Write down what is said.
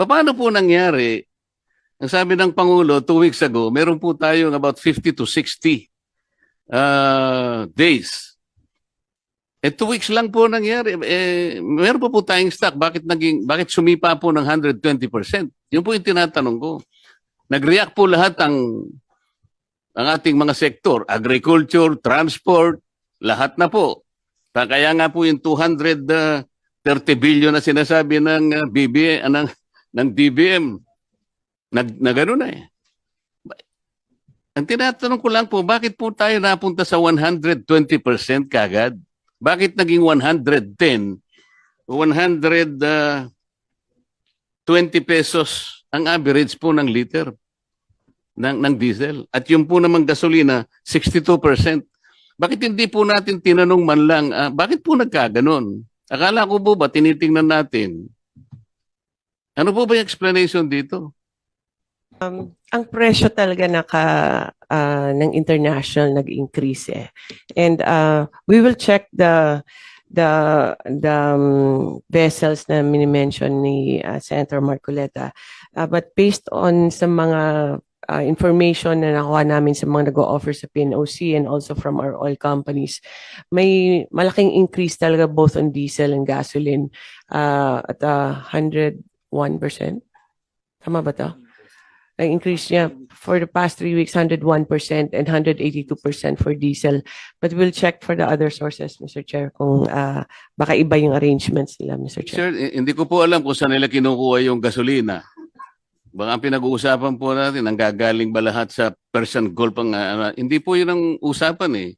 Paano po nangyari? Ang sabi ng Pangulo 2 weeks ago, meron po tayong about 50 to 60 days. 2 weeks lang po nangyari. Meron po tayong stock. Bakit sumipa po ng 120%? Yun po yung tinatanong ko. Nag-react po lahat ang ating mga sektor, agriculture, transport, lahat na po. Kaya nga po yung 230 billion na sinasabi ng ng DBM, na gano'n na eh. Ang tinatanong ko lang po, bakit po tayo napunta sa 120% kagad? Bakit naging 110, 120 pesos ang average po ng liter ng diesel? At yung po naman gasolina, 62%. Bakit hindi po natin tinanong man lang, bakit po nagkaganon? Akala ko po ba, tinitingnan natin. Ano po ba yung explanation dito? Ang presyo talaga ng international nag-increase eh. And we will check the vessels na mini-mention ni Senator Marcoleta. But based on sa mga information na nakuha namin sa mga nag-o-offer sa PNOC and also from our oil companies, may malaking increase talaga both on diesel and gasoline at 101%. Tama ba to? Ang increase niya for the past 3 weeks, 101% and 182% for diesel. But we'll check for the other sources, Mr. Chair, kung baka iba yung arrangements nila, Mr. Chair. Sir, hindi ko po alam kung saan nila kinukuha yung gasolina. Baka ang pinag-uusapan po natin, ang gagaling ba lahat sa Persian Gulf? Hindi po yun ang usapan eh.